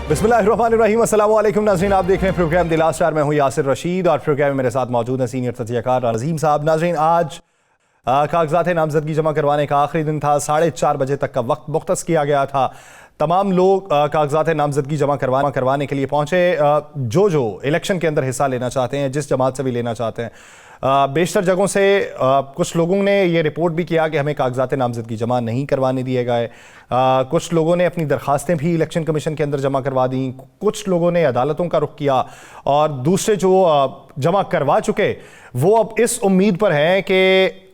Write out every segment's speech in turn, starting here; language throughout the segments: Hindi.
बिस्मिल्लाहिर्रहमानिर्रहीम, अस्सलाम वालेकुम नाज़रीन, आप देख रहे हैं प्रोग्राम द लास्ट आवर। मैं हूं यासिर रशीद और प्रोग्राम में मेरे साथ मौजूद हैं सीनियर तजज़ियाकार नज़ीम साहब। नाज़रीन, आज कागजात नामजदगी जमा करवाने का आखिरी दिन था। 4:30 बजे तक का वक्त मुख्तस किया गया था। तमाम लोग कागजात नामजदगी जमा करवाने के लिए पहुंचे। जो इलेक्शन के अंदर हिस्सा लेना चाहते हैं, जिस जमात से भी लेना चाहते हैं, बेशतर जगहों से कुछ लोगों ने ये रिपोर्ट भी किया कि हमें कागजात नामजदगी जमा नहीं करवाने दिए गए। कुछ लोगों ने अपनी दरखास्तें भी इलेक्शन कमीशन के अंदर जमा करवा दी। कुछ लोगों ने अदालतों का रुख किया और दूसरे जो जमा करवा चुके वो अब इस उम्मीद पर हैं कि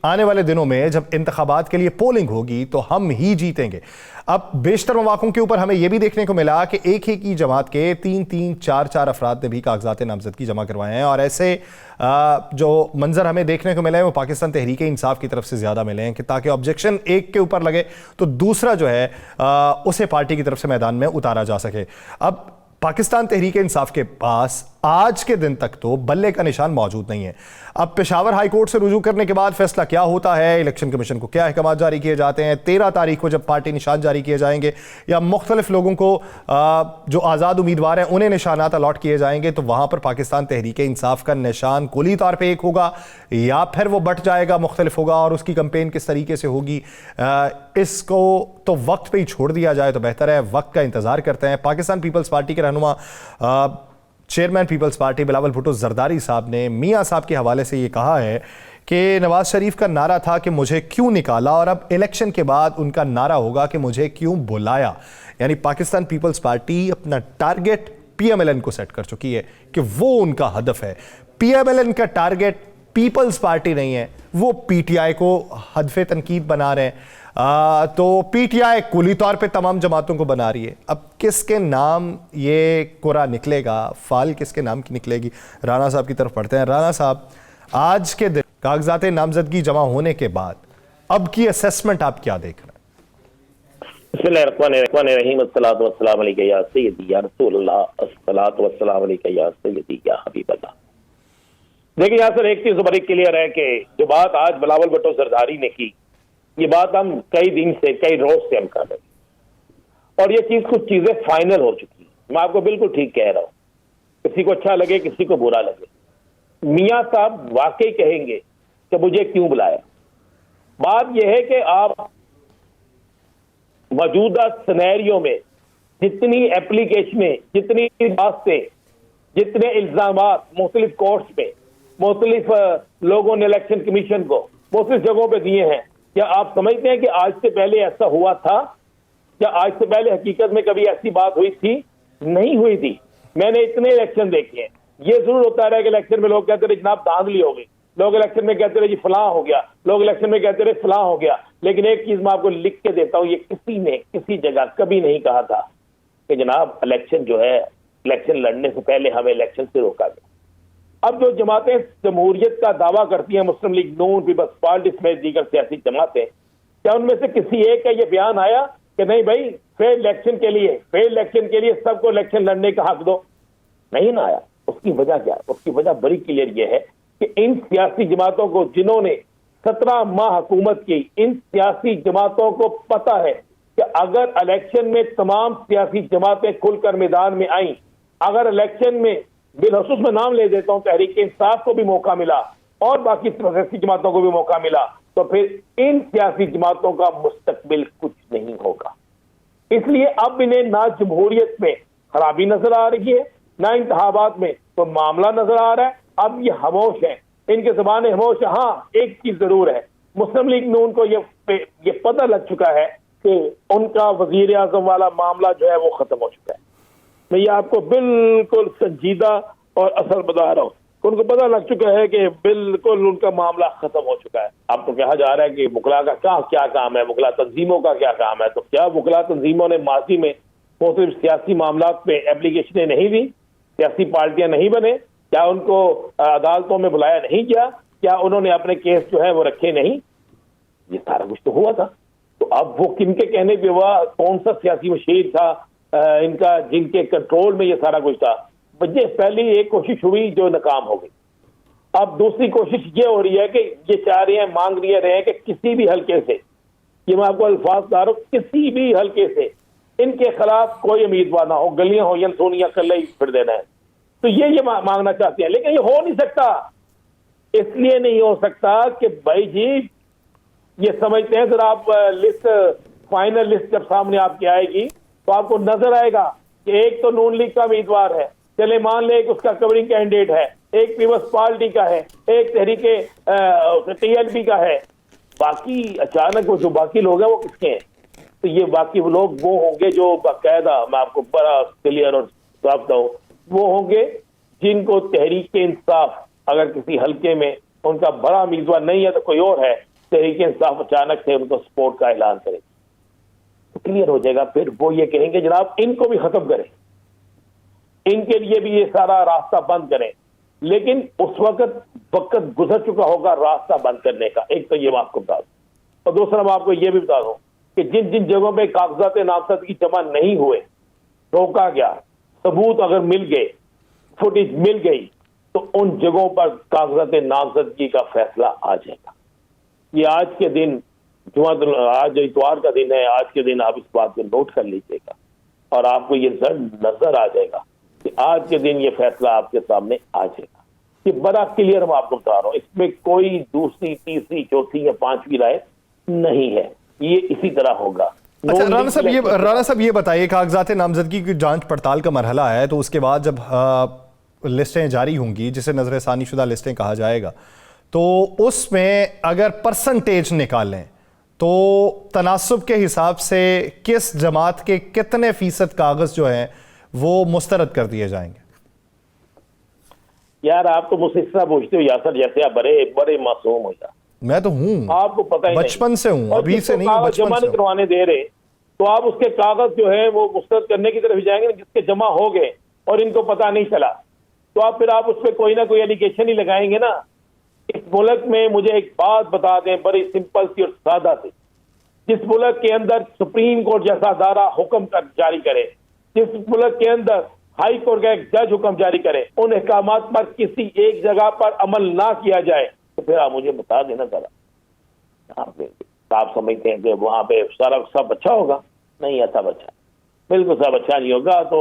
आने वाले दिनों में जब इंतखाबात के लिए पोलिंग होगी तो हम ही जीतेंगे। अब बेशतर मौक़ों के ऊपर हमें यह भी देखने को मिला कि एक ही की जमात के 3-3, 4-4 अफराद ने भी कागजात नामजदगी जमा करवाए हैं और ऐसे जो मंजर हमें देखने को मिले हैं वो पाकिस्तान तहरीक इंसाफ की तरफ से ज़्यादा मिले हैं कि ताकि ऑब्जेक्शन एक के ऊपर लगे तो दूसरा जो है उसे पार्टी की तरफ से मैदान में उतारा जा सके। अब पाकिस्तान तहरीक इंसाफ के पास आज के दिन तक तो बल्ले का निशान मौजूद नहीं है। अब पेशावर हाई कोर्ट से रुजू करने के बाद फैसला क्या होता है, इलेक्शन कमीशन को क्या अहकाम जारी किए जाते हैं, 13 तारीख को जब पार्टी निशान जारी किए जाएंगे या मुख्तलिफ लोगों को जो आज़ाद उम्मीदवार हैं उन्हें निशानात अलॉट किए जाएंगे तो वहाँ पर पाकिस्तान तहरीक इंसाफ का निशान कुली तौर पर एक होगा या फिर वो बट जाएगा, मुख्तलिफ होगा और उसकी कंपेन किस तरीके से होगी इसको तो वक्त पर ही छोड़ दिया जाए तो बेहतर है। वक्त का इंतज़ार करते हैं। पाकिस्तान पीपल्स पार्टी के रहनुमा chairman People's party Bilawal Bhutto Zardari साहब ने मियां साहब के हवाले से ये कहा है कि नवाज शरीफ का नारा था कि मुझे क्यों निकाला और अब इलेक्शन के बाद उनका नारा होगा कि मुझे क्यों बुलाया। यानी पाकिस्तान पीपल्स पार्टी अपना टारगेट पीएमएलएन को सेट कर चुकी है कि वो उनका हदफ है। पीएमएलएन का टारगेट पीपल्स पार्टी नहीं है, वो पीटीआई को हदफे तनकीद बना रहे हैं। तो पीटीआई कुली तौर पे तमाम जमातों को बना रही है। अब किसके नाम ये कुरा निकलेगा, फाल किसके नाम की निकलेगी? राना साहब की तरफ पढ़ते हैं। राना साहब, आज के दिन कागजात नामजदगी जमा होने के बाद अब की असेसमेंट आप क्या देख रहे हैं? बिस्मिल्लाहिर्रहमानिर्रहीम, अस्सलातु वस्सलामु अलैका या सय्यदी या रसूलल्लाह, अस्सलातु वस्सलामु अलैका या सय्यदी या हबीबल्लाह। देखिए यहाँ सर, एक चीज बड़ी क्लियर है कि जो बात आज बिलावल भुट्टो जरदारी ने की, ये बात हम कई दिन से, कई रोज से हम कर रहे हैं और ये चीज, कुछ चीजें फाइनल हो चुकी है। मैं आपको बिल्कुल ठीक कह रहा हूं, किसी को अच्छा लगे किसी को बुरा लगे। मियां साहब वाकई कहेंगे कि मुझे क्यों बुलाया। बात यह है कि आप मौजूदा सिनेरियो में जितनी एप्लीकेशनें, जितनी बातें, जितने इल्जामात मुख्तलिफ कोर्ट्स में मुख्तलिफ लोगों ने इलेक्शन कमीशन को मुख्तलिफ जगहों पर दिए हैं, क्या आप समझते हैं कि आज से पहले ऐसा हुआ था? क्या आज से पहले हकीकत में कभी ऐसी बात हुई थी? नहीं हुई थी। मैंने इतने इलेक्शन देखे हैं। ये जरूर होता रहा कि इलेक्शन में लोग कहते रहे जनाब धांधली हो गई, लोग इलेक्शन में कहते रहे जी फलां हो गया, लोग इलेक्शन में कहते रहे फलां हो गया। लेकिन एक चीज मैं आपको लिख के देता हूं, ये किसी ने किसी जगह कभी नहीं कहा था कि जनाब इलेक्शन जो है, इलेक्शन लड़ने से पहले हमें इलेक्शन से रोका गया। अब जो जमातें जमहूरियत का दावा करती हैं, मुस्लिम लीग नून, पीपल्स पार्टी समेत दीगर सियासी जमातें, क्या उनमें से किसी एक का ये बयान आया कि नहीं भाई फेयर इलेक्शन के लिए सबको इलेक्शन लड़ने का हक दो? नहीं ना आया। उसकी वजह क्या है? उसकी वजह बड़ी क्लियर ये है कि इन सियासी जमातों को, जिन्होंने 17 माह हुकूमत की, इन सियासी जमातों को पता है कि अगर इलेक्शन में तमाम सियासी जमातें खुलकर मैदान में आई, अगर इलेक्शन में बिलखसूस में नाम ले देता हूं, तहरीक इंसाफ को भी मौका मिला और बाकी सियासी जमातों को भी मौका मिला, तो फिर इन सियासी जमातों का मुस्तकबिल कुछ नहीं होगा। इसलिए अब इन्हें ना जमहूरियत में खराबी नजर आ रही है, ना इंतखाबात में तो मामला नजर आ रहा है। अब ये खामोश है, इनके ज़बाने खामोश है। हाँ, एक चीज जरूर है, मुस्लिम लीग नून को ये पता लग चुका है कि उनका वजीर आजम वाला मामला जो है वो खत्म हो चुका है। मैं ये आपको बिल्कुल संजीदा और असर बता रहा हूँ। उनको पता लग चुका है कि बिल्कुल उनका मामला खत्म हो चुका है। अब तो कहा जा रहा है कि वकला का क्या काम है, वकला तंजीमों का क्या काम है। तो क्या वकला तंजीमों ने माजी में मुख्तलिफ सियासी मामला में एप्लीकेशनें नहीं दी? सियासी पार्टियां नहीं बने? क्या उनको अदालतों में बुलाया नहीं गया? क्या उन्होंने अपने केस जो है वो रखे नहीं? ये सारा कुछ तो हुआ था। तो अब वो किनके कहने पे हुआ? कौन सा सियासी मशीर था इनका जिनके कंट्रोल में ये सारा कुछ था? मुझे पहली एक कोशिश हुई जो नाकाम हो गई। अब दूसरी कोशिश ये हो रही है कि ये चाह रहे हैं, मांग रहे हैं कि किसी भी हल्के से, ये मैं आपको अल्फाज बता रहा हूं, किसी भी हल्के से इनके खिलाफ कोई उम्मीदवार ना हो, गलियां हो या सोनिया कल ही फिर देना है। तो ये मांगना चाहते हैं, लेकिन ये हो नहीं सकता। इसलिए नहीं हो सकता कि भाई जी ये समझते हैं, जरा आप लिस्ट, फाइनल लिस्ट जब सामने आपकी आएगी तो आपको नजर आएगा कि एक तो नून लीग का उम्मीदवार है, चले मान ले एक उसका कवरिंग कैंडिडेट है, एक पीपल्स पार्टी का है, एक तहरीके टीएलपी का है, बाकी अचानक वो जो बाकी लोग हैं वो किसके हैं? तो ये बाकी लोग वो होंगे जो बाकायदा, मैं आपको बड़ा क्लियर और साफ बताऊं, वो होंगे जिनको तहरीक इंसाफ अगर किसी हल्के में उनका बड़ा उम्मीदवार नहीं है तो कोई और है, तहरीक इंसाफ अचानक से उनको सपोर्ट का ऐलान करे तो क्लियर हो जाएगा। फिर वो ये कहेंगे जनाब इनको भी खत्म करें, इनके लिए भी ये सारा रास्ता बंद करें। लेकिन उस वक्त गुजर चुका होगा रास्ता बंद करने का। एक तो ये मैं आपको बता दूं, और दूसरा मैं आपको ये भी बता दूं कि जिन जिन जगहों पे कागजात नामजदगी जमा नहीं हुए, रोका गया, सबूत अगर मिल गए, फुटेज मिल गई, तो उन जगहों पर कागजात नामजदगी का फैसला आ जाएगा। ये आज के दिन आज इतवार का दिन है, आज के दिन आप इस बात को नोट कर लीजिएगा और आपको ये नजर आ जाएगा कि आज के दिन ये फैसला आपके सामने आ जाएगा। ये बड़ा क्लियर मैं आपको बता रहा हूं, इसमें कोई दूसरी, तीसरी, चौथी या पांचवी राय नहीं है, ये इसी तरह होगा। अच्छा राणा साहब ये बताइए, कागजात नामजदगी की जांच पड़ताल का मरहला है, तो उसके बाद जब लिस्टें जारी होंगी, जिसे नजरसानी शुदा लिस्टें कहा जाएगा, तो उसमें अगर परसेंटेज निकालें तो तनासुब के हिसाब से किस जमात के कितने फीसद कागज जो हैं वो मुस्तरद कर दिए जाएंगे? यार आप तो मुझसे इस तरह पूछते हो यासर, जैसे आप बड़े बड़े मासूम हो यार। मैं तो हूं, आपको पता ही बचपन से हूं, अभी से नहीं, बचपन जमा से नहीं करवाने दे रहे तो आप उसके कागज जो है वो मुस्तरद करने की तरफ ही जाएंगे, जिसके जमा हो गए और इनको पता नहीं चला तो आप फिर उस पर कोई ना कोई एलिगेशन ही लगाएंगे ना। इस मुल्क में मुझे एक बात बता दें, बड़ी सिंपल सी और सादा सी, जिस मुल्क के अंदर सुप्रीम कोर्ट जैसा अदारा हुक्म कर जारी करे, जिस मुल्क के अंदर हाई कोर्ट का एक जज हुक्म जारी करे, उन अहकामात पर किसी एक जगह पर अमल ना किया जाए तो फिर आप मुझे बता देना जरा, आप समझते हैं कि वहां पे सारा सब अच्छा होगा? नहीं, सब अच्छा बिल्कुल सब अच्छा नहीं होगा। तो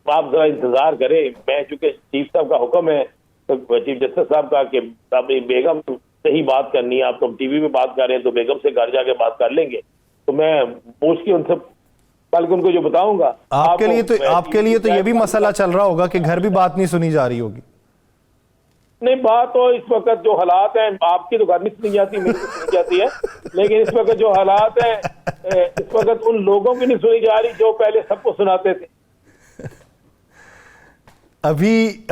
आप जरा इंतजार करें। मैं चूंकि चीफ साहब का हुक्म है, तो चीफ जस्टिस साहब का कि बेगम से ही बात करनी है, आप तो टीवी में बात कर रहे हैं तो बेगम से घर जाके बात कर लेंगे, तो मैं पूछ के उनसे बल्कि उनको जो बताऊंगा। आपके लिए तो ये भी मसला चल रहा होगा कि घर भी बात नहीं सुनी जा रही होगी। नहीं, बात तो इस वक्त जो हालात हैं, आपकी तो घर नहीं सुनी जाती, मेरी तो सुनी जाती है, लेकिन इस वक्त जो हालात हैं, इस वक्त उन लोगों की नहीं सुनी जा रही जो पहले सबको सुनाते थे। अभी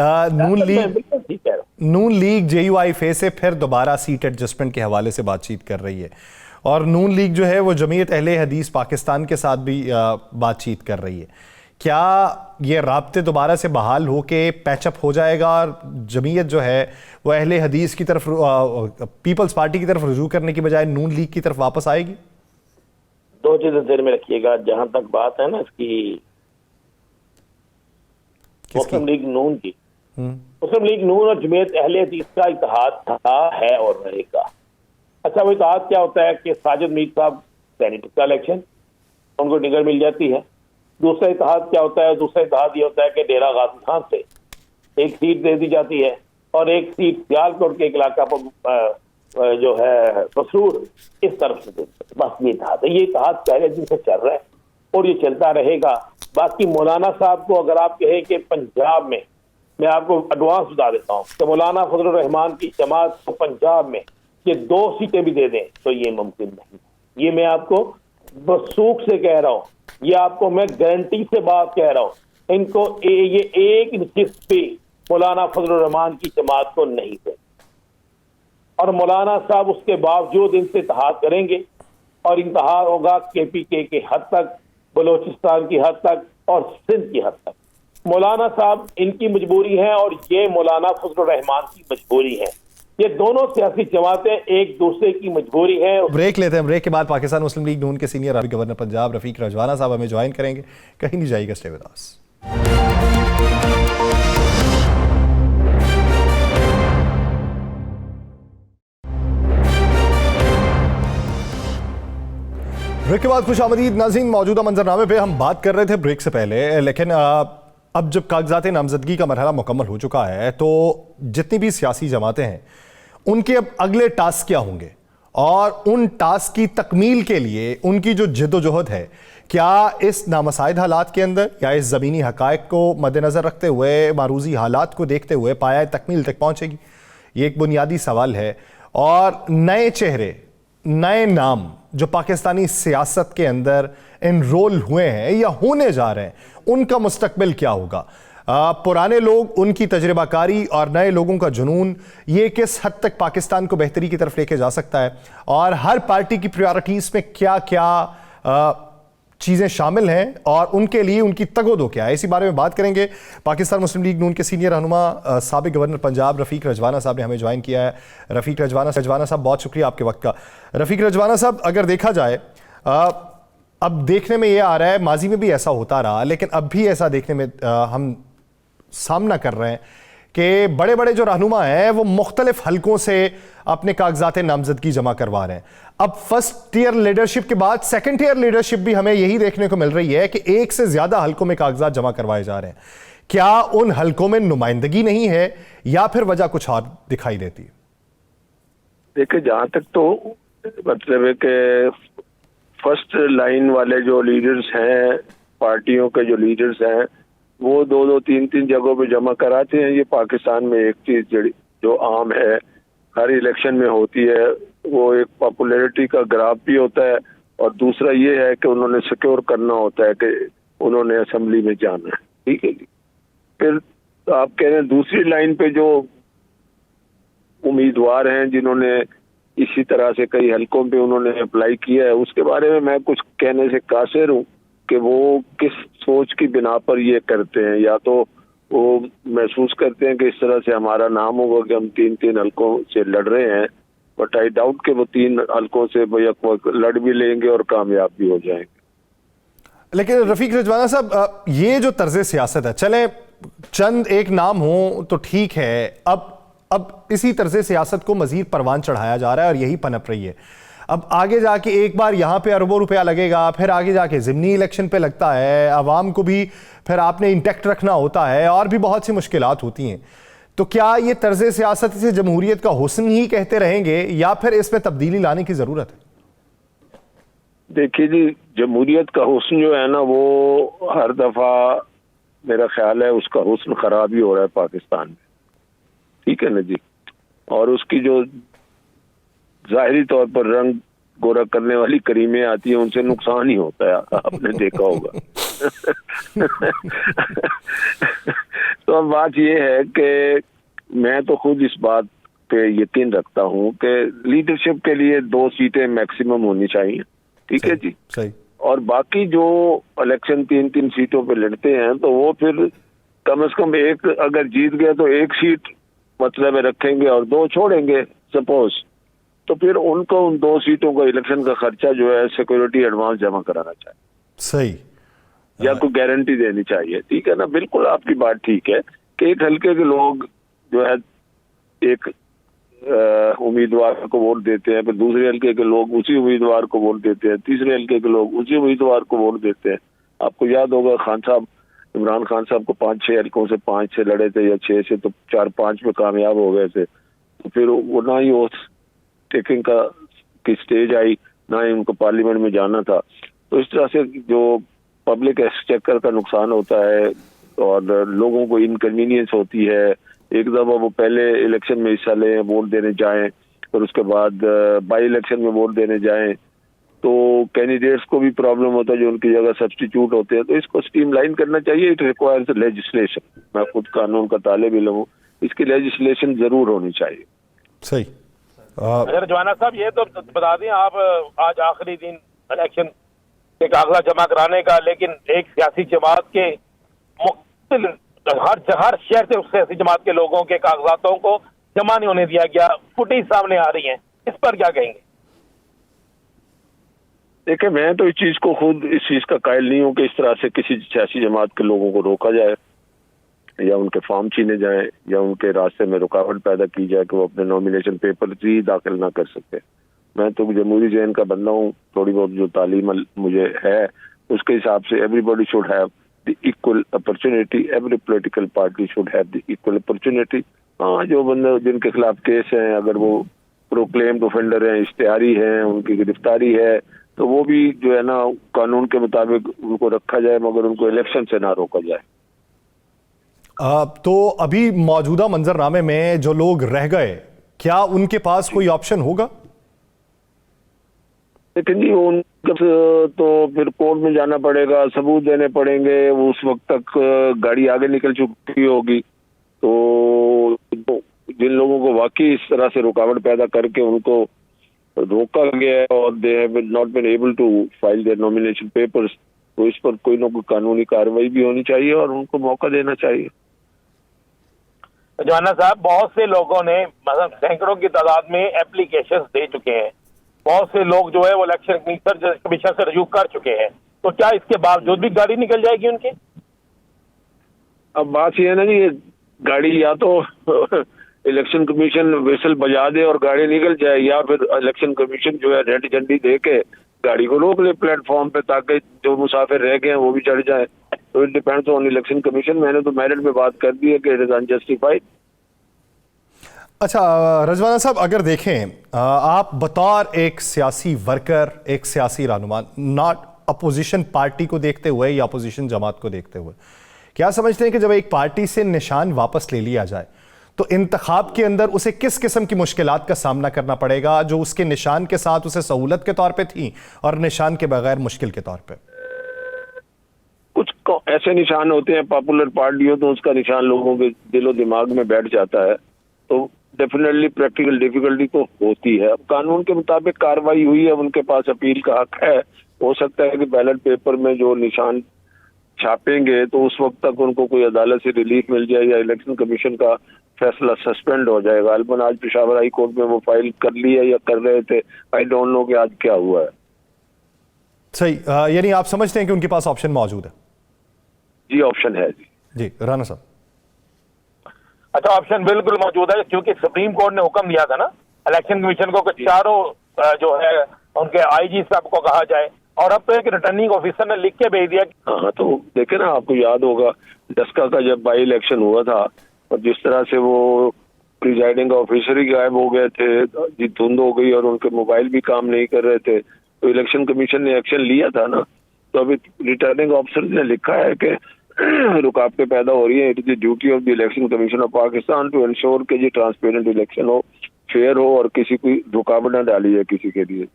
नून लीग JUIF से फिर दोबारा सीट एडजस्टमेंट के हवाले से बातचीत कर रही है, और नून लीग जो है वो जमीयत अहले हदीस पाकिस्तान के साथ भी बातचीत कर रही है। क्या ये राब्ते दोबारा से बहाल हो के पैचअप हो जाएगा और जमीयत जो है वो अहले हदीस की तरफ, पीपल्स पार्टी की तरफ रुजू करने की बजाय नून लीग की तरफ वापस आएगी? दो चीजें ध्यान में रखिएगा। जहां तक बात है ना इसकी मुस्लिम लीग नून की, मुस्लिम लीग नून और जमीयत अहले हदीस का इत्तेहाद था, है और रहेगा। अच्छा, वो इत्तेहाद क्या होता है कि साजिद मीर साहब सेनेटर का इलेक्शन, उनको टिकट मिल जाती है। दूसरा इत्तेहाद क्या होता है? दूसरा इत्तेहाद ये होता है कि डेरा गाजी खान से एक सीट दे दी जाती है और एक सीट सियालकोट के एक इलाका पर जो है मसरूर, इस तरफ से दे दी। बस ये इत्तेहाद है। ये इत्तेहाद पहले दिन से चल रहा है और ये चलता रहेगा। बाकी मौलाना साहब को अगर आप कहें कि पंजाब में, मैं आपको एडवांस बता देता हूँ कि मौलाना फजलुर रहमान की जमात को पंजाब में ये 2 सीटें भी दे दें तो ये मुमकिन नहीं। ये मैं आपको बसूख से कह रहा हूँ, ये आपको मैं गारंटी से बात कह रहा हूँ। इनको ये एक नशिस्त भी मौलाना फजलुर रहमान की जमात को नहीं दे, और मौलाना साहब उसके बावजूद इनसे इत्तेहाद करेंगे और इत्तेहाद होगा KPK के हद तक, बलोचिस्तान की हद तक और सिंध की हद तक। मौलाना साहब इनकी मजबूरी है और ये मौलाना फजलुर रहमान की मजबूरी है। ये दोनों सियासी जमातें एक दूसरे की मजबूरी है। ब्रेक लेते हैं। ब्रेक के बाद पाकिस्तान मुस्लिम लीग नून के सीनियर गवर्नर पंजाब रफीक रजवाना साहब हमें ज्वाइन करेंगे। कहीं नहीं जाइएगा, स्टे विद अस। ब्रेक के बाद खुश आमदीद नाज़रीन। मौजूदा मंजरनामे पे हम बात कर रहे थे ब्रेक से पहले, लेकिन अब जब कागजात नामजदगी का मरहला मुकम्मल हो चुका है तो जितनी भी सियासी जमातें हैं उनके अब अगले टास्क क्या होंगे और उन टास्क की तकमील के लिए उनकी जो जिद्दोजहद है, क्या इस नामसाइद हालात के अंदर या इस ज़मीनी हक़ाइक़ को मद्देनज़र रखते हुए, मारूज़ी हालात को देखते हुए पाया तकमील तक पहुँचेगी? ये एक बुनियादी सवाल है। और नए चेहरे, नए नाम जो पाकिस्तानी सियासत के अंदर एनरोल हुए हैं या होने जा रहे हैं, उनका मुस्तकबिल क्या होगा? पुराने लोग, उनकी तजर्बाकारी और नए लोगों का जुनून, ये किस हद तक पाकिस्तान को बेहतरी की तरफ लेके जा सकता है? और हर पार्टी की प्रायोरिटीज़ में क्या क्या चीज़ें शामिल हैं और उनके लिए उनकी तगोदो क्या है, इसी बारे में बात करेंगे। पाकिस्तान मुस्लिम लीग नून के सीनियर रहनुमा साबिक गवर्नर पंजाब रफ़ीक रजवाना साहब ने हमें ज्वाइन किया है। रफ़ीक रजवाना साहब, बहुत शुक्रिया आपके वक्त का। रफ़ीक रजवाना साहब, अगर देखा जाए अब देखने में ये आ रहा है, माजी में भी ऐसा होता रहा लेकिन अब भी ऐसा देखने में हम सामना कर रहे हैं कि बड़े बड़े जो रहनुमा हैं वो मुख्तलिफ हलकों से अपने कागजात नामजदगी जमा करवा रहे हैं। अब फर्स्ट टीयर लीडरशिप के बाद सेकंड टीयर लीडरशिप भी हमें यही देखने को मिल रही है कि एक से ज्यादा हलकों में कागजात जमा करवाए जा रहे हैं। क्या उन हलकों में नुमाइंदगी नहीं है या फिर वजह कुछ और दिखाई देती है? देखिए, जहां तक तो मतलब है कि फर्स्ट लाइन वाले जो लीडर्स हैं, पार्टियों के जो लीडर्स हैं, वो दो दो तीन तीन जगहों पे जमा कराते हैं। ये पाकिस्तान में एक चीज जो आम है, हर इलेक्शन में होती है। वो एक पॉपुलैरिटी का ग्राफ भी होता है और दूसरा ये है कि उन्होंने सिक्योर करना होता है कि उन्होंने असेंबली में जाना है। ठीक है जी। फिर आप कह रहे हैं दूसरी लाइन पे जो उम्मीदवार हैं जिन्होंने इसी तरह से कई हलकों पे उन्होंने अप्लाई किया है, उसके बारे में मैं कुछ कहने से कासिर हूँ कि वो किस सोच की बिना पर ये करते हैं। या तो वो महसूस करते हैं कि इस तरह से हमारा नाम होगा कि हम तीन तीन हलकों से लड़ रहे हैं, बट आई डाउट कि वो तीन हलकों से लड़ भी लेंगे और कामयाब भी हो जाएंगे। लेकिन रफ़ीक रजवाना साहब, ये जो तर्ज सियासत है, चले चंद एक नाम हो तो ठीक है, अब इसी तर्ज सियासत को मजीद परवान चढ़ाया जा रहा है और यही पनप रही है। अब आगे जाके एक बार यहाँ पे अरबों रुपया लगेगा, फिर आगे जाके ज़िमनी इलेक्शन पे लगता है, आवाम को भी फिर आपने इंटैक्ट रखना होता है और भी बहुत सी मुश्किलात होती हैं। तो क्या ये तर्ज सियासत से जमहूरियत का हुस्न ही कहते रहेंगे या फिर इसमें तब्दीली लाने की ज़रूरत है? देखिए जी, जमहूरियत का हुस्न जो है ना, वो हर दफ़ा मेरा ख्याल है उसका हुस्न खराब ही हो रहा है पाकिस्तान में। ठीक है ना जी। और उसकी जो जाहिरी तौर पर रंग गोरा करने वाली करीमें आती है, उनसे नुकसान ही होता है, आपने देखा होगा। तो अब बात यह है कि मैं तो खुद इस बात पे यकीन रखता हूं कि लीडरशिप के लिए 2 सीटें मैक्सिमम होनी चाहिए। ठीक है जी। सही। और बाकी जो इलेक्शन 3-3 सीटों पे लड़ते हैं तो वो फिर कम से कम एक अगर जीत गए तो 1 सीट मतलब रखेंगे और 2 छोड़ेंगे सपोज, तो फिर उनको उन 2 सीटों का इलेक्शन का खर्चा जो है सिक्योरिटी एडवांस जमा कराना चाहिए। सही। या कोई गारंटी देनी चाहिए। ठीक है ना, बिल्कुल आपकी बात ठीक है कि एक हल्के के लोग जो है एक उम्मीदवार को वोट देते हैं, फिर दूसरे हल्के के लोग उसी उम्मीदवार को वोट देते हैं, तीसरे हल्के के लोग उसी उम्मीदवार को वोट देते हैं। आपको याद होगा खान साहब, इमरान खान साहब को 5-6 हल्कों से 5 से लड़े थे या 6 से, तो 4-5 में कामयाब हो गए थे। तो फिर वो ना ही वो टेकिंग की स्टेज आई, ना ही उनको पार्लियामेंट में जाना था। तो इस तरह से जो पब्लिक एक्सचेकर का नुकसान होता है और लोगों को इनकन्वीनियंस होती है। एक दफा वो पहले इलेक्शन में हिस्सा लें, वोट देने जाएं, और उसके बाद बाई इलेक्शन में वोट देने जाएं, तो कैंडिडेट्स को भी प्रॉब्लम होता है जो उनकी जगह सब्स्टिट्यूट होते हैं। तो इसको स्ट्रीमलाइन करना चाहिए। It requires legislation. मैं खुद कानून का तालिब इल्म हूं, इसकी लेजिस्लेशन जरूर होनी चाहिए। सही। अगर जवाना साहब ये तो बता दें, आप आज आखिरी दिन इलेक्शन के कागजात जमा कराने का, लेकिन एक सियासी जमात के मुख्तलिफ हर शहर से उस सियासी जमात के लोगों के कागजातों को जमा नहीं होने दिया गया, फुटेज सामने आ रही है, इस पर क्या कहेंगे? देखिए, मैं तो इस चीज को खुद इस चीज का कायल नहीं हूं कि इस तरह से किसी सियासी जमात के लोगों को रोका जाए या उनके फॉर्म छीने जाए या उनके रास्ते में रुकावट पैदा की जाए कि वो अपने नॉमिनेशन पेपर ही दाखिल ना कर सकते। मैं तो जमहूरी जहन का बंदा हूँ, थोड़ी बहुत जो तालीम मुझे है उसके हिसाब से everybody should have the equal opportunity, every political party should have the equal opportunity. हाँ, जो बंदे जिनके खिलाफ केस हैं, अगर वो प्रोक्लेम्ड ऑफेंडर हैं, इश्तिहारी हैं, उनकी गिरफ्तारी है, तो वो भी जो है ना कानून के मुताबिक उनको रखा जाए, मगर उनको इलेक्शन से ना रोका जाए। तो अभी मौजूदा मंजरनामे में जो लोग रह गए, क्या उनके पास कोई ऑप्शन होगा? लेकिन जी उनका तो फिर कोर्ट में जाना पड़ेगा, सबूत देने पड़ेंगे, वो उस वक्त तक गाड़ी आगे निकल चुकी होगी। तो जिन लोगों को वाकई इस तरह से रुकावट पैदा करके उनको रोका गया और they have not been able to file their nomination papers, तो इस पर कोई ना कोई कानूनी कार्रवाई भी होनी चाहिए और उनको मौका देना चाहिए। जवाना साहब, बहुत से लोगों ने मतलब सैकड़ों की तादाद में एप्लीकेशंस दे चुके हैं, बहुत से लोग जो है वो इलेक्शन कमीशन से रजू कर चुके हैं, तो क्या इसके बावजूद भी गाड़ी निकल जाएगी उनकी? अब बात यह है ना जी, गाड़ी या तो इलेक्शन कमीशन विसल बजा दे और गाड़ी निकल जाए, या फिर इलेक्शन कमीशन जो है रेड झंडी दे के गाड़ी को रोक ले प्लेटफॉर्म पे, ताकि जो मुसाफिर रह गए हैं वो भी चढ़ जाए। तो it depends on election commission. मैंने तो मेरिट में बात कर दी है कि इट इज अनजस्टिफाइड। अच्छा रजवाना साहब, अगर देखें आप बतौर एक सियासी वर्कर, एक सियासी रहनुमा, नॉट अपोजिशन पार्टी को देखते हुए या अपोजिशन जमात को देखते हुए, क्या समझते हैं कि जब एक पार्टी से निशान वापस ले लिया जाए तो इंतखाब के अंदर उसे किस किस्म की मुश्किलात का सामना करना पड़ेगा जो उसके निशान के साथ उसे सहूलत के तौर पे थी और निशान के बगैर मुश्किल के तौर पे? कुछ ऐसे निशान होते हैं, पॉपुलर पार्टी हो तो उसका निशान लोगों के दिलो दिमाग में बैठ जाता है, तो डेफिनेटली प्रैक्टिकल डिफिकल्टी तो होती है। अब कानून के मुताबिक कार्रवाई हुई है, उनके पास अपील का हक है। हो सकता है कि बैलेट पेपर में जो निशान छापेंगे तो उस वक्त तक उनको कोई अदालत से रिलीफ मिल जाए या इलेक्शन कमीशन का फैसला सस्पेंड हो जाएगा। गालिबन आज पेशावर हाई कोर्ट में वो फाइल कर लिया या कर रहे थे, आई डोंट नो कि आज क्या हुआ है। सही, यानी आप समझते हैं कि उनके पास ऑप्शन मौजूद है? जी ऑप्शन है जी। राना साहब। अच्छा, ऑप्शन बिल्कुल मौजूद है, क्योंकि सुप्रीम कोर्ट ने हुक्म दिया था ना इलेक्शन कमीशन को कि चारों जो है उनके आईजी साहब को कहा जाए, और अब तो एक रिटर्निंग ऑफिसर ने लिख के भेज दिया। हाँ, तो देखे ना, आपको याद होगा डस्का का जब बाई इलेक्शन हुआ था और जिस तरह से वो प्रिजाइडिंग ऑफिसर ही गायब हो गए थे, जी धुंध हो गई और उनके मोबाइल भी काम नहीं कर रहे थे, तो इलेक्शन कमीशन ने एक्शन लिया था ना। तो अभी रिटर्निंग ऑफिसर ने लिखा है कि रुकावटें पैदा हो रही है, it is the duty of the election commission of Pakistan to ensure कि जी ट्रांसपेरेंट इलेक्शन हो, फेयर हो और किसी की रुकावट न डाली है किसी के लिए।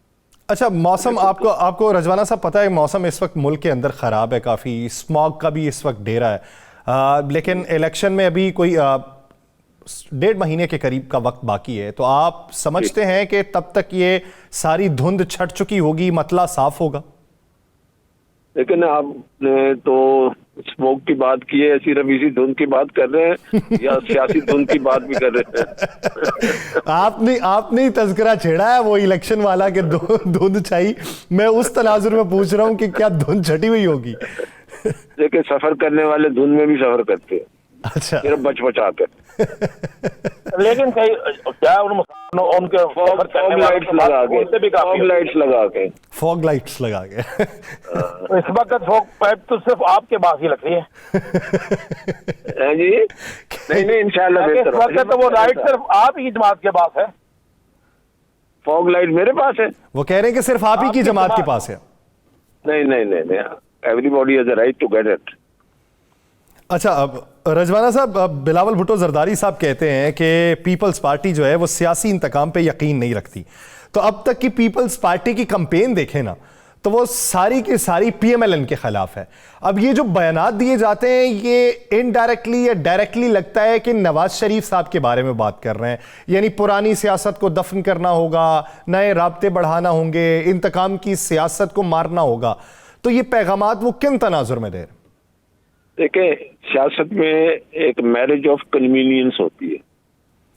अच्छा, मौसम आपको रजवाना साहब पता है मौसम इस वक्त मुल्क के अंदर ख़राब है, काफ़ी स्मॉग का भी इस वक्त डेरा है, लेकिन इलेक्शन में अभी कोई 1.5 महीने के करीब का वक्त बाकी है, तो आप समझते हैं कि तब तक ये सारी धुंध छट चुकी होगी, मतला साफ होगा? लेकिन आपने तो स्मोक की बात की है, सिर्फ इसी धुंध की बात कर रहे हैं या सियासी धुंध की बात भी कर रहे हैं? आपने ही तज़किरा छेड़ा है वो इलेक्शन वाला के धुंध छाई। मैं उस तनाजुर में पूछ रहा हूं कि क्या धुंध छटी हुई होगी? लेकिन सफर करने वाले धुंध में भी सफर करते हैं। अच्छा, सिर्फ बच बचा कर। लेकिन क्या उनके फॉग लाइट्स लगा के फॉग लाइट्स लगा के इस वक्त फॉग पाइप तो सिर्फ आपके पास ही लग रही है जी। नहीं इंशाल्लाह इस वक्त तो वो लाइट सिर्फ आप ही जमात के पास है। फॉग लाइट मेरे पास है? वो कह रहे हैं कि सिर्फ आप ही की जमात के पास है। नहीं, everybody has a right to get it. अच्छा, अब रजवाना साहब, बिलावल भुट्टो जरदारी साहब कहते हैं कि पीपल्स पार्टी जो है वो सियासी इंतकाम पे यकीन नहीं रखती, तो अब तक की पीपल्स पार्टी की कैंपेन देखें ना तो वो सारी की सारी पीएमएलएन के खिलाफ है। अब ये जो बयानात दिए जाते हैं ये इनडायरेक्टली या डायरेक्टली लगता है कि नवाज शरीफ साहब के बारे में बात कर रहे हैं, यानी पुरानी सियासत को दफन करना होगा, नए राब्ते बढ़ाना होंगे, इंतकाम की सियासत को मारना होगा। तो ये पैगामात वो किन तनाजुर में दे रहे? देखिए, सियासत में एक मैरिज ऑफ कन्वीनियंस होती है,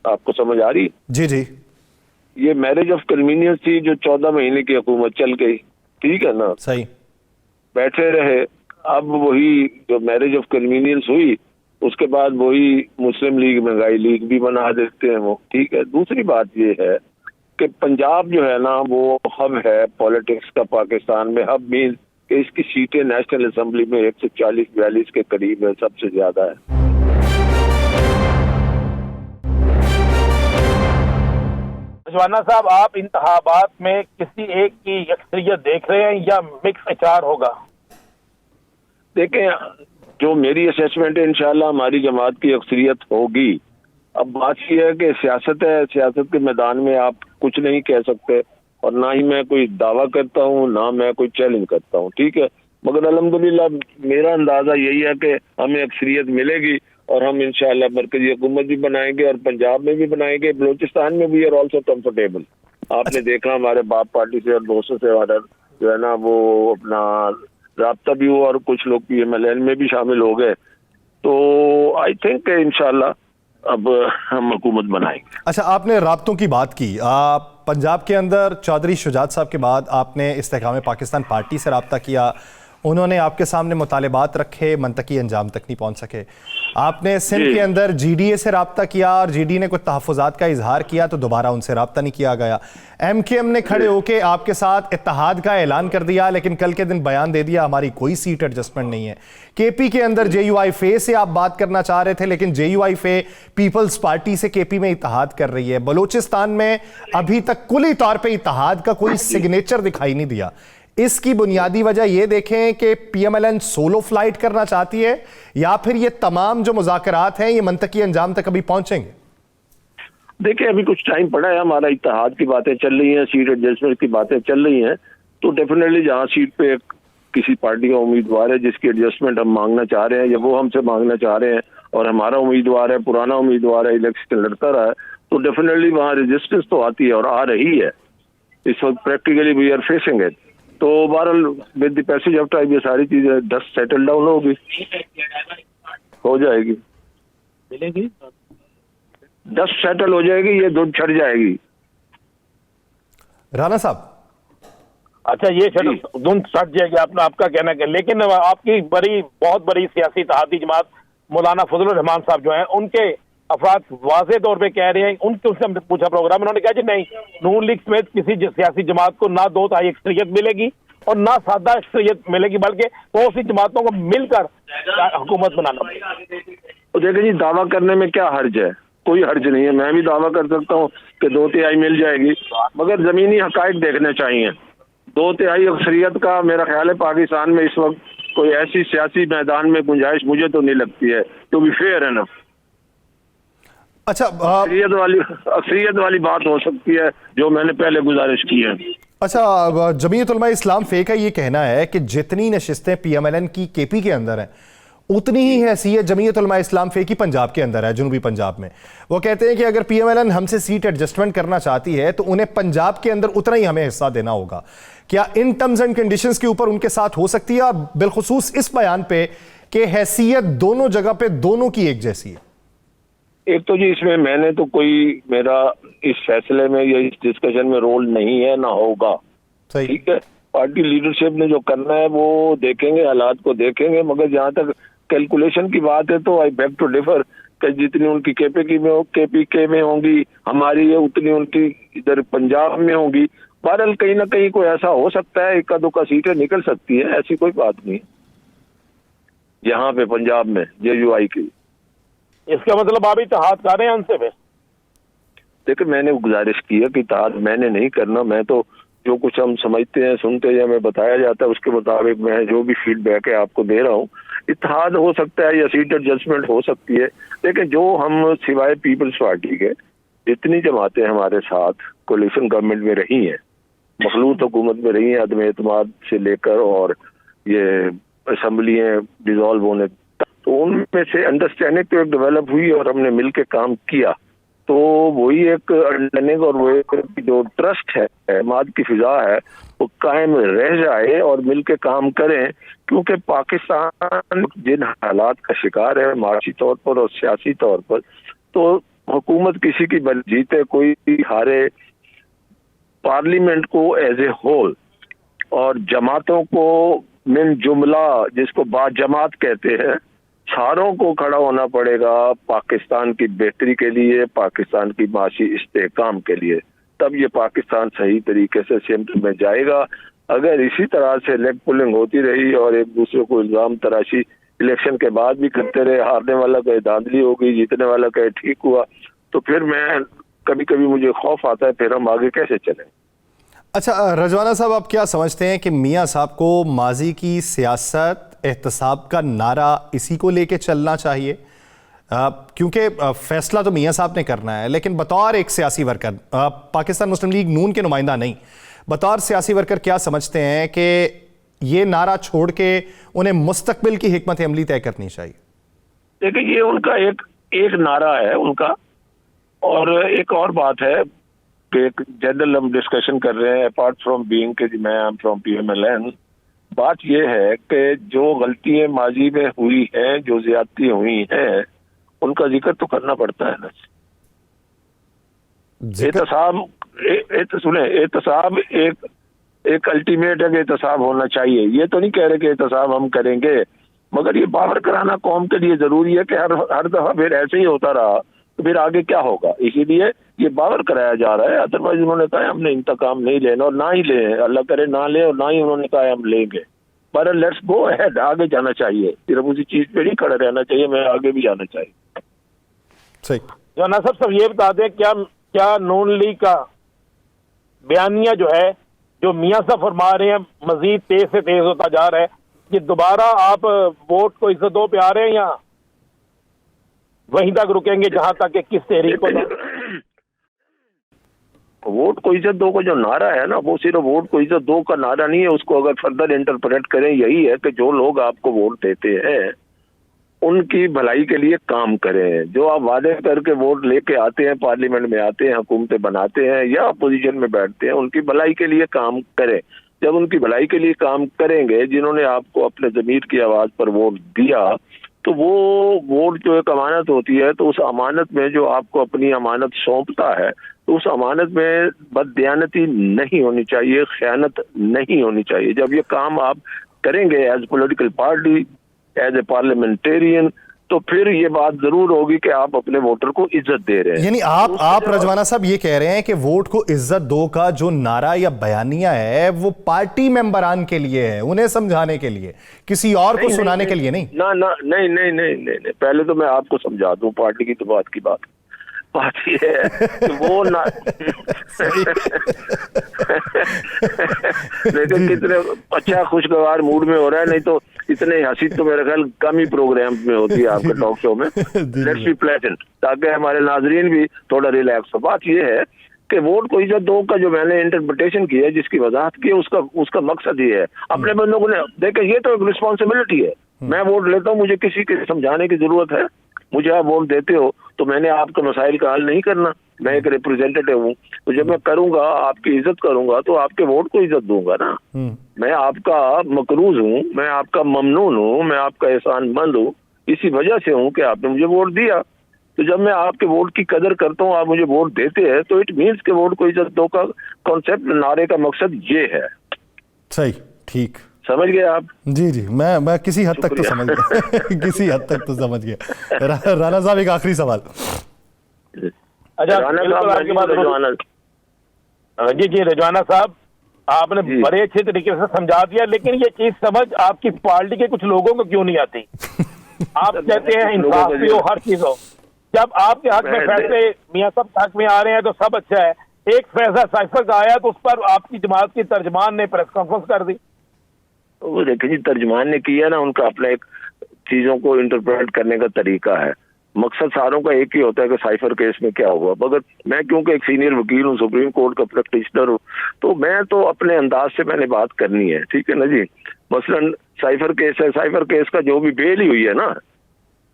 आपको समझ आ रही? जी। ये मैरिज ऑफ कन्वीनियंस थी जो 14 महीने की हुकूमत चल गई, ठीक है ना, सही बैठे रहे। अब वही जो मैरिज ऑफ कन्वीनियंस हुई उसके बाद वही मुस्लिम लीग महंगाई लीग भी बना देते हैं वो, ठीक है। दूसरी बात ये है कि पंजाब जो है ना वो हब है पॉलिटिक्स का पाकिस्तान में। हब मीन कि इसकी सीटें नेशनल असेंबली में 140-42 के करीब है, सबसे ज्यादा है। रजवाना साहब, आप इंतखाबात में किसी एक की अक्सरियत देख रहे हैं या मिक्स अचार होगा? देखें, जो मेरी असेसमेंट है इंशाल्लाह हमारी जमात की अक्सरियत होगी। अब बात यह है कि सियासत है, सियासत के मैदान में आप कुछ नहीं कह सकते, और ना ही मैं कोई दावा करता हूँ ना मैं कोई चैलेंज करता हूँ, ठीक है। मगर अल्हम्दुलिल्लाह मेरा अंदाजा यही है कि हमें अक्सरियत मिलेगी और हम इंशाल्लाह मरकजी हुकूमत भी बनाएंगे और पंजाब में भी बनाएंगे, बलूचिस्तान में भी आर ऑल्सो कंफर्टेबल। आपने देखा हमारे बाप पार्टी से और दोस्तों से ऑर्डर जो है ना वो अपना राब्ता भी हुआ और कुछ लोग PMLN में भी शामिल हो गए। तो आई थिंक इंशाल्लाह अब हम हुकूमत बनाएंगे। अच्छा, आपने राब्तों की बात की। पंजाब के अंदर चौधरी शुजात साहब के बाद आपने इस्तेकाम पाकिस्तान पार्टी से राब्ता किया, उन्होंने आपके सामने मुतालिबात रखे, मंतकी अंजाम तक नहीं पहुंच सके। आपने सिंध के अंदर GDA से राब्ता किया और GD ने कुछ तहफ़्फ़ुज़ात का इजहार किया तो दोबारा उनसे राब्ता नहीं किया गया। MKM ने खड़े होकर आपके साथ इत्तेहाद का ऐलान कर दिया, लेकिन कल के दिन बयान दे दिया हमारी कोई सीट एडजस्टमेंट नहीं है। KP के अंदर JUIFA से आप बात करना चाह रहे थे, लेकिन JUIFA पीपल्स पार्टी से KP में इत्तेहाद कर रही है। बलूचिस्तान में अभी तक कुली तौर पर इत्तेहाद का कोई सिग्नेचर दिखाई नहीं दिया। इसकी बुनियादी वजह यह देखें कि PMLN सोलो फ्लाइट करना चाहती है या फिर ये तमाम जो मुज़ाकरात हैं ये मंतकी अंजाम तक अभी पहुंचेंगे? देखिए, अभी कुछ टाइम पड़ा है, हमारा इत्तेहाद की बातें चल रही हैं, सीट एडजस्टमेंट की बातें चल रही हैं। तो डेफिनेटली जहां सीट पे किसी पार्टी का उम्मीदवार है जिसकी एडजस्टमेंट हम मांगना चाह रहे हैं या वो हमसे मांगना चाह रहे हैं और हमारा उम्मीदवार है, पुराना उम्मीदवार है, इलेक्शन लड़ता रहा है, तो डेफिनेटली वहाँ रेजिस्टेंस तो आती है और आ रही है। इस वक्त practically we are facing it. तो बहरहाल with the passage of time ये सारी चीजें डस्ट सेटल डाउन होगी, हो जाएगी, मिलेगी, डस्ट सेटल हो जाएगी, ये धुंध छट जाएगी। राना साहब, अच्छा, ये धुंध छट जाएगी आपका कहना है। लेकिन आपकी बहुत बड़ी सियासी इत्तेहादी जमात मौलाना फजलुर रहमान साहब जो हैं, उनके अफराद वाज़े तौर पे कह रहे हैं, उनसे हमने पूछा प्रोग्राम, उन्होंने कहा जी नहीं, नून लीग समेत किसी सियासी जमात को ना 2 तिहाई अक्सरियत मिलेगी और ना सादा अक्सरियत मिलेगी, बल्कि बहुत सी जमातों को मिलकर हुकूमत बनाना पड़ेगा। तो देखिए जी, दावा करने में क्या हर्ज है? कोई हर्ज नहीं है। मैं भी दावा कर सकता हूँ कि 2 तिहाई मिल जाएगी, मगर जमीनी हकायक देखने चाहिए। 2 तिहाई अक्सरियत का मेरा ख्याल है पाकिस्तान में इस वक्त कोई ऐसी सियासी मैदान में गुंजाइश मुझे तो नहीं लगती है, तो भी फेयर है ना। अच्छा, अक्सरियत वाली बात हो सकती है जो मैंने पहले गुजारिश की है। अच्छा, जमीयत उलमा इस्लाम फे का ये कहना है कि जितनी नशिस्तें PMLN की KP के अंदर हैं उतनी ही हैसियत जमीयत उलमा इस्लाम फे की पंजाब के अंदर है, जनूबी पंजाब में। वो कहते हैं कि अगर PMLN हमसे सीट एडजस्टमेंट करना चाहती है तो उन्हें पंजाब के अंदर उतना ही हमें हिस्सा देना होगा। क्या इन टर्म्स एंड कंडीशंस के ऊपर उनके साथ हो सकती है, और बिलखुसूस इस बयान पे कि हैसियत दोनों जगह पे दोनों की एक जैसी है? एक तो जी इसमें मैंने तो कोई मेरा इस फैसले में या इस डिस्कशन में रोल नहीं है, ना होगा, ठीक है। पार्टी लीडरशिप ने जो करना है वो देखेंगे, हालात को देखेंगे। मगर जहां तक कैलकुलेशन की बात है तो आई बेग टू डिफर कि जितनी उनकी KPK में होंगी हमारी, ये उतनी उनकी इधर पंजाब में होंगी। बहरहाल कहीं ना कहीं कोई ऐसा हो सकता है, 1-2 सीटें निकल सकती है, ऐसी कोई बात नहीं यहाँ पे पंजाब में JUI की। इसका मतलब आप इत्तेहाद कर रहे हैं उनसे? फिर देखिए, मैंने गुजारिश की है कि इत्तेहाद मैंने नहीं करना। मैं तो जो कुछ हम समझते हैं, सुनते हैं या हमें बताया जाता है उसके मुताबिक मैं जो भी फीडबैक है आपको दे रहा हूँ। इत्तेहाद हो सकता है या सीट एडजस्टमेंट हो सकती है, लेकिन जो हम सिवाय पीपल्स पार्टी के जितनी जमातें हमारे साथ कोलिशन गवर्नमेंट में रही हैं, मखलूत हुकूमत में रही हैं, अदम एतमाद से लेकर और ये असम्बलियाँ डिजॉल्व होने, तो उनमें से अंडरस्टैंडिंग तो एक डेवलप हुई और हमने मिलकर काम किया। तो वही एक अंडरस्टैंडिंग और वो एक जो ट्रस्ट है, एतमाद की फिजा है, वो कायम रह जाए और मिलकर काम करें। क्योंकि पाकिस्तान जिन हालात का शिकार है माशी तौर पर और सियासी तौर पर, तो हुकूमत किसी की बल जीते कोई हारे, पार्लियामेंट को एज ए होल और जमातों को मिन जुमला जिसको बाजमात कहते हैं, सारों को खड़ा होना पड़ेगा पाकिस्तान की बेहतरी के लिए, पाकिस्तान की माशी इस्तेहकाम के लिए। तब ये पाकिस्तान सही तरीके से सेंटर में जाएगा। अगर इसी तरह से लेग पुलिंग होती रही और एक दूसरे को इल्जाम तराशी इलेक्शन के बाद भी करते रहे, हारने वाला कहे धांधली हो गई, जीतने वाला कहे ठीक हुआ, तो फिर मैं कभी कभी मुझे खौफ आता है फिर हम आगे कैसे चलें। अच्छा रजवाना साहब, आप क्या समझते हैं कि मियां साहब को माजी की सियासत एहतसाब का नारा इसी को लेके चलना चाहिए? क्योंकि फैसला तो मियां साहब ने करना है, लेकिन बतौर एक सियासी वर्कर, पाकिस्तान मुस्लिम लीग नून के नुमाइंदा नहीं, बतौर सियासी वर्कर क्या समझते हैं कि ये नारा छोड़ के उन्हें मुस्तकबिल की हिकमत अमली तय करनी चाहिए? देखिए, ये उनका एक नारा है उनका, और एक और बात है कि एक जनरल हम डिस्कशन कर रहे हैं अपार्ट फ्रॉम बीइंग कि मैं आई एम फ्रॉम PMLN। बात यह है कि जो गलतियां माजी में हुई हैं, जो ज्यादती हुई हैं, उनका जिक्र तो करना पड़ता है ना। एहतसाब एक अल्टीमेट है कि एहतसाब होना चाहिए। ये तो नहीं कह रहे कि एहतसाब हम करेंगे, मगर ये बावर कराना कौम के लिए जरूरी है कि हर दफा फिर ऐसे ही होता रहा तो फिर आगे क्या होगा। इसीलिए ये बावर कराया जा रहा है। अदरवाइज उन्होंने कहा हमने इंतकाम नहीं लेना और ना ही लें, अल्लाह करे ना ले, और ना ही उन्होंने कहा हम लेंगे। पर लेट्स गो अहेड, आगे जाना चाहिए, सिर्फ उसी चीज पे नहीं खड़ा रहना चाहिए, मैं आगे भी जाना चाहिए। सही। जवाना साहब ये बता दें, क्या नून लीग का बयानिया जो है, जो मियां साहब फरमा रहे हैं, मजीद तेज से तेज होता जा रहा है, ये दोबारा आप वोट को इज्जत दो पे आ रहे हैं या वहीं तक रुकेंगे जहां तक कि किस तहरीक को वोट को इज्जत दो का जो नारा है ना, वो सिर्फ वोट को इज्जत दो का नारा नहीं है। उसको अगर फर्दर इंटरप्रेट करें, यही है कि जो लोग आपको वोट देते हैं उनकी भलाई के लिए काम करें। जो आप वादे करके वोट लेके आते हैं, पार्लियामेंट में आते हैं, हुकूमतें बनाते हैं या अपोजिशन में बैठते हैं, उनकी भलाई के लिए काम करें। जब उनकी भलाई के लिए काम करेंगे, जिन्होंने आपको अपने ज़मीर की आवाज़ पर वोट दिया, तो वो वोट जो एक अमानत होती है, तो उस अमानत में जो आपको अपनी अमानत सौंपता है, तो उस अमानत में बददियानती नहीं होनी चाहिए, खयानत नहीं होनी चाहिए। जब ये काम आप करेंगे as political party, as a parliamentarian, तो फिर ये बात जरूर होगी कि आप अपने वोटर को इज्जत दे रहे हैं। यानी आप रजवाना साहब ये कह रहे हैं कि वोट को इज्जत दो का जो नारा या बयानिया है वो पार्टी मेंबरान के लिए है, उन्हें समझाने के लिए, किसी और को सुनाने के लिए नहीं। नहीं, पहले तो मैं आपको समझा दूं, पार्टी की तो बात ये है कि वो ना लेकिन कितने अच्छा खुशगवार मूड में हो रहा है, नहीं तो इतने हंसी तो मेरे ख्याल कम ही प्रोग्राम में होती है आपके टॉक शो में। लेट्स बी प्लेजेंट, ताकि हमारे नाजरीन भी थोड़ा रिलैक्स हो। बात ये है कि वोट को इज्जत दो का जो मैंने इंटरप्रिटेशन की है, जिसकी वजाहत की है, उसका मकसद ये है, अपने बंदों को देखें, ये तो एक रिस्पॉन्सिबिलिटी है। मैं वोट लेता हूँ, मुझे किसी के समझाने की जरूरत है? मुझे आप वोट देते हो तो मैंने आपके मसाइल का हल नहीं करना, मैं एक रिप्रेजेंटेटिव हूँ, तो जब मैं करूंगा, आपकी इज्जत करूंगा, तो आपके वोट को इज्जत दूंगा ना। मैं आपका मकरूज हूँ, मैं आपका ममनून हूँ, मैं आपका एहसानमंद हूँ, इसी वजह से हूँ कि आपने मुझे वोट दिया। तो जब मैं आपके वोट की कदर करता हूँ, आप मुझे वोट देते हैं, तो इट मीन्स के वोट को इज्जत दो का कॉन्सेप्ट, नारे का मकसद ये है। सही, ठीक, समझ गए आप? जी, मैं किसी हद तक तो समझ गया किसी हद तक तो समझ गया। राना साहब, एक आखिरी सवाल। अच्छा, जी रजवाना साहब, आपने बड़े अच्छे तरीके से समझा दिया, लेकिन ये चीज समझ आपकी पार्टी के कुछ लोगों को क्यों नहीं आती? आप कहते हैं इंसाफ भी हो, हर चीज हो, जब आपके हक में फैसले मियां साहब हक में आ रहे हैं तो सब अच्छा है। एक फैसला साइफर का आया तो उस पर आपकी जमात की तर्जमान ने प्रेस कॉन्फ्रेंस कर दी। वो देखिए जी, तर्जमान ने किया ना, उनका अपना एक चीजों को इंटरप्रेट करने का तरीका है। मकसद सारों का एक ही होता है कि साइफर केस में क्या हुआ। मगर मैं क्योंकि एक सीनियर वकील हूँ, सुप्रीम कोर्ट का प्रैक्टिशनर हूँ, तो मैं तो अपने अंदाज से मैंने बात करनी है, ठीक है ना जी। मसलन साइफर केस है, साइफर केस का जो भी बेल ही हुई है ना,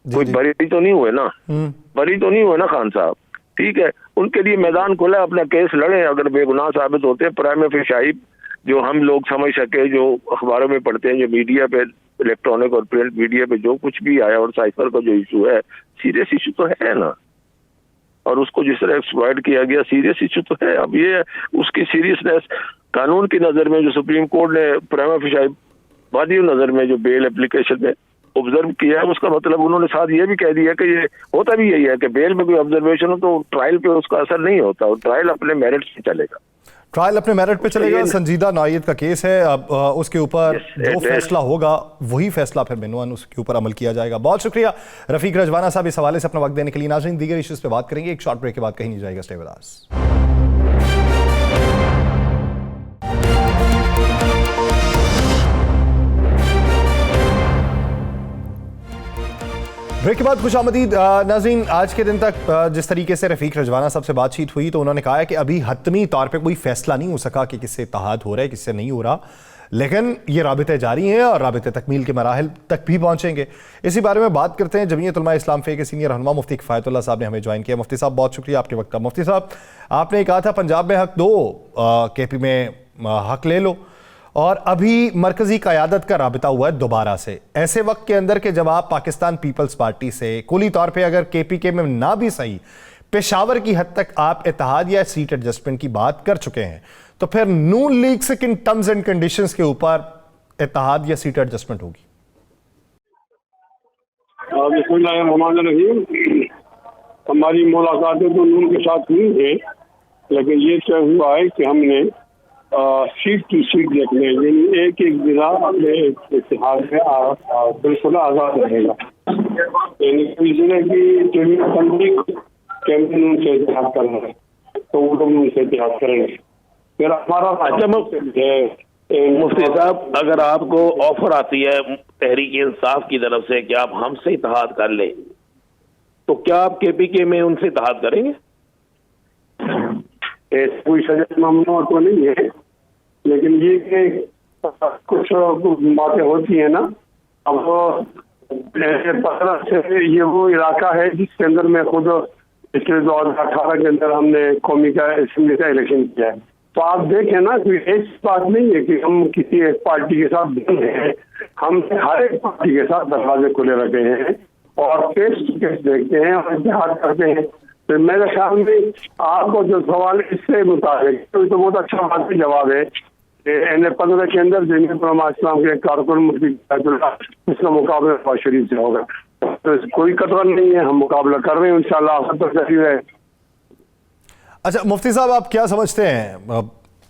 कोई बरी तो नहीं हुए ना, बरी तो नहीं हुए ना खान साहब, ठीक है। उनके लिए मैदान खुला, अपना केस लड़े, अगर बेगुनाह साबित होते हैं, प्राइम फेसाई जो हम लोग समझ सके, जो अखबारों में पढ़ते हैं, जो मीडिया पे, इलेक्ट्रॉनिक और प्रिंट मीडिया पे जो कुछ भी आया, और साइफर का जो इशू है, सीरियस इशू तो है ना, और उसको जिस तरह एक्सप्लॉइट किया गया, सीरियस इशू तो है। अब ये उसकी सीरियसनेस कानून की नजर में, जो सुप्रीम कोर्ट ने प्राइमा फेसाई वादी नजर में जो बेल एप्लीकेशन में ऑब्जर्व किया है, उसका मतलब उन्होंने साथ ये भी कह दिया कि ये होता भी यही है कि बेल में कोई ऑब्जर्वेशन हो तो ट्रायल पे उसका असर नहीं होता, ट्रायल अपने मेरिट से चलेगा। ट्रायल अपने मेरिट पे चलेगा। संजीदा नौयत का केस है, अब उसके ऊपर जो फैसला होगा वही फैसला फिर मिनवान उसके ऊपर अमल किया जाएगा। बहुत शुक्रिया रफीक रजवाना साहब इस हवाले से अपना वक्त देने के लिए। नाज़रीन, दीगर इश्यूज पे बात करेंगे एक शॉर्ट ब्रेक के बाद, कहीं नहीं जाएगा, स्टे विद अस। ब्रेक के बाद खुशामदीद। नाज़रीन, आज के दिन तक जिस तरीके से रफीक रजवाना साहब से बातचीत हुई तो उन्होंने कहा है कि अभी हतमी तौर पे कोई फैसला नहीं हो सका कि किससे इत्तेहाद हो रहा है किससे नहीं हो रहा, लेकिन ये राबिते जारी हैं और राबिते तकमील के मराहिल तक भी पहुंचेंगे। इसी बारे में बात करते हैं। जमीयत उलमा इस्लाम फे के सीनियर रहनुमा मुफ्ती किफ़ायतुल्लाह साहब ने हमें ज्वाइन किया। मुफ्ती साहब, बहुत शुक्रिया आपके वक्त का। मुफ्ती साहब, आपने कहा था पंजाब में हक दो, KP में हक ले लो, और अभी मरकजी क़यादत का राबिता हुआ है दोबारा से। ऐसे वक्त के अंदर के जब आप पाकिस्तान पीपल्स पार्टी से कुली तौर पे अगर KPK में ना भी सही पेशावर की हद तक आप इत्तेहाद या सीट एडजस्टमेंट की बात कर चुके हैं, तो फिर नून लीग से किन टर्म्स एंड कंडीशंस के ऊपर इत्तेहाद या सीट एडजस्टमेंट होगी? हमारी मुलाकातें तो नून के साथ हुई है, लेकिन ये तय हुआ है कि हमने सीट टू सीट देखने, यानी एक एक जिला अपने इतिहास में बिल्कुल आज़ाद रहेगा। यानी कोई जिले की नून से इतिहास करना है तो वो लोग नून से इतिहास करेंगे। फिर हमारा मुफ्ती साहब, अगर आपको ऑफर आती है तहरीक इंसाफ की तरफ से कि आप हमसे इत्तेहाद कर लें, तो क्या आप KPK में उनसे इत्तेहाद करेंगे? कोई सजा मामला तो नहीं है, लेकिन ये कि कुछ बातें होती है ना। अब 15 से ये वो इलाका है जिसके अंदर मैं खुद पिछले 2018 के अंदर हमने कौमी का असेंबली का इलेक्शन किया है। तो आप देखें ना, कोई ऐसी बात नहीं है कि हम किसी एक पार्टी के साथ बंद हैं, हम हर एक पार्टी के साथ दरवाजे खुले रखे हैं और केस टू केस देखते हैं और इत्तेहाद करते हैं। तो मेरे ख्याल में आपको जो सवाल इससे मुताबिक तो बहुत अच्छा बात का जवाब है। NA-15 के अंदर जमीयत उलमा इस्लाम के कारकुन मुफ्ती किफ़ायतुल्लाह, इसका मुकाबला नवाज शरीफ से होगा। तो कोई कतरा नहीं है, हम मुकाबला कर रहे हैं इंशाअल्लाह। है। अच्छा मुफ्ती साहब, आप क्या समझते हैं,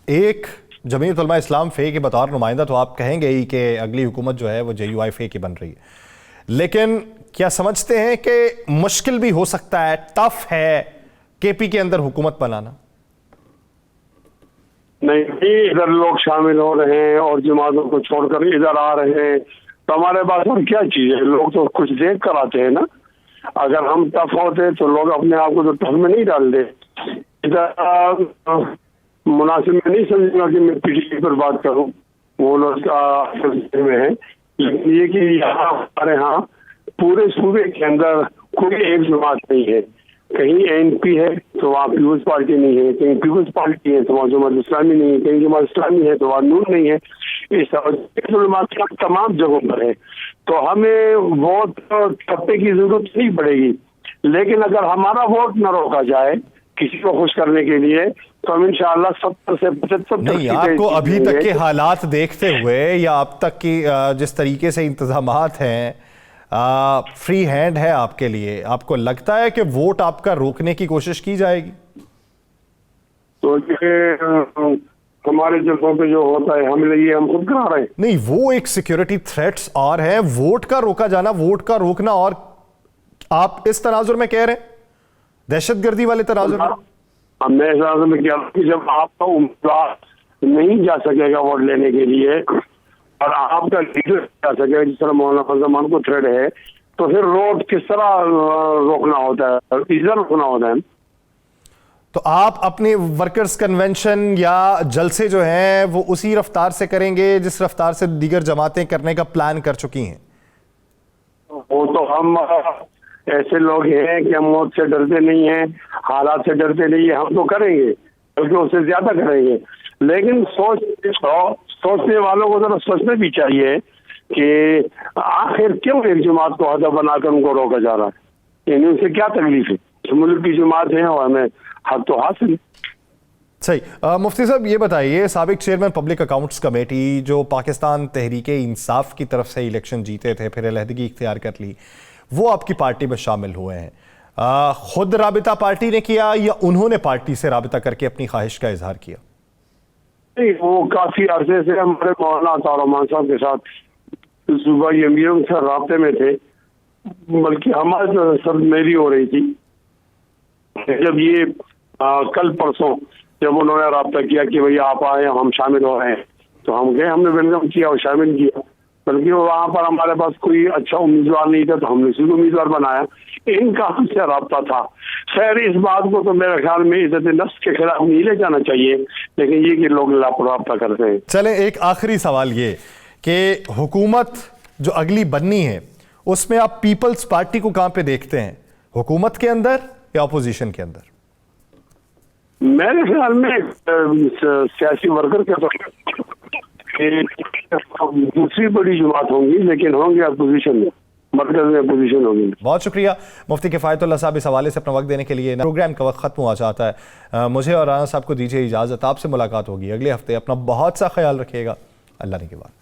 एक जमीयत उलमा इस्लाम फे के बतौर नुमाइंदा तो आप कहेंगे ही कि अगली हुकूमत जो है वो JUI फे की बन रही है, लेकिन क्या समझते हैं कि मुश्किल भी हो सकता है, टफ है KP के अंदर हुकूमत बनाना? नहीं, इधर लोग शामिल हो रहे हैं और जमातों को छोड़कर इधर आ रहे हैं, तो हमारे पास और क्या चीज है? लोग तो कुछ देख कर आते हैं ना। अगर हम टफ होते तो लोग अपने आप को तो टफ में नहीं डाल दे। इधर मुनासिब में नहीं समझूंगा कि मैं PTP पर बात करूं, वो लोग में है, लेकिन ये कि यहाँ हमारे यहाँ पूरे सूबे के अंदर कोई एक जमात नहीं है। कहीं ANP है तो वहाँ पीपल्स पार्टी नहीं है, कहीं पीपल्स पार्टी है तो वहाँ जमात इस्लामी नहीं है, कहीं जमात इस्लामी है तो वहाँ नून नहीं है। इस तमाम जगहों पर है, तो हमें वोट टप्पे की जरूरत नहीं पड़ेगी। लेकिन अगर हमारा वोट न रोका जाए किसी को खुश करने के लिए, तो हम इंशाअल्लाह 70 से 75 नहीं, आपको अभी तक के हालात देखते हुए या अब तक की जिस तरीके से इंतजामात हैं, फ्री हैंड है आपके लिए, आपको लगता है कि वोट आपका रोकने की कोशिश की जाएगी? तो ये हमारे जगहों पे जो होता है हम खुद करा रहे हैं। नहीं, वो एक सिक्योरिटी थ्रेट्स और है, वोट का रोका जाना, वोट का रोकना, और आप इस तनाजुर में कह रहे हैं दहशतगर्दी वाले तनाजुर में? मैं इस तनाजुर में कह रहा हूँ कि जब आपका उम्मीदवार नहीं जा सकेगा वोट लेने के लिए और आपका लीडर जा सकेगा, जिस तरह मौलाना फजल रहमान को थ्रेड है, तो फिर रोड किस तरह रोकना होता है, इधर रोकना होता है। तो आप अपने वर्कर्स कन्वेंशन या जलसे जो हैं वो उसी रफ्तार से करेंगे जिस रफ्तार से दीगर जमातें करने का प्लान कर चुकी हैं? वो तो हम ऐसे लोग हैं कि हम मौत से डरते नहीं हैं, हालात से डरते नहीं है, हम तो करेंगे बल्कि उससे ज्यादा करेंगे। लेकिन सोचने वालों को जरा सोचना भी चाहिए कि आखिर क्यों एक जमात को हदफ बनाकर उनको रोका जा रहा है, यानी उनसे क्या तकलीफ है? मुल्क की जमात है और हमें हक तो हासिल। सही। मुफ्ती साहब ये बताइए, साबिक चेयरमैन पब्लिक अकाउंट्स कमेटी जो पाकिस्तान तहरीक इंसाफ की तरफ से इलेक्शन जीते थे, फिर अलहदगी इख्तियार कर ली, वो आपकी पार्टी में शामिल हुए हैं। खुद राबिता पार्टी ने किया या उन्होंने पार्टी से राबिता करके अपनी ख्वाहिश का इजहार किया? नहीं, वो काफी अरसे से हमारे मौलाना अताउर रहमान साहब के साथ सूबाई अमीरों के साथ राब्ते में थे, बल्कि हमारे जो सब मेरी हो रही थी। जब ये कल परसों जब उन्होंने राब्ता किया कि भैया आप आए, हम शामिल हो रहे हैं, तो हम गए, हमने वेलकम किया और शामिल किया। बल्कि वहाँ पर हमारे पास कोई अच्छा उम्मीदवार नहीं था, तो हमने इसी को उम्मीदवार बनाया। इनका हमसे राब्ता था। खैर, इस बात को तो मेरे ख्याल में इज्जत नफ्स के खिलाफ नहीं ले जाना चाहिए, लेकिन ये कि लोग लापरवाही करते हैं। चले, एक आखिरी सवाल ये कि हुकूमत जो अगली बननी है उसमें आप पीपल्स पार्टी को कहाँ पे देखते हैं, हुकूमत के अंदर या अपोजिशन के अंदर? मेरे ख्याल में सियासी वर्कर के तो दूसरी बड़ी जमात होंगी, लेकिन होंगे अपोजिशन में, मरकज में अपोजिशन होगी। बहुत शुक्रिया मुफ्ती किफ़ायतुल्लाह साहब इस हवाले से अपना वक्त देने के लिए। प्रोग्राम का वक्त खत्म हुआ चाहता है। मुझे और राना साहब को दीजिए इजाज़त, आपसे मुलाकात होगी अगले हफ्ते। अपना बहुत सा ख्याल रखिएगा। अल्लाह ने के बाद।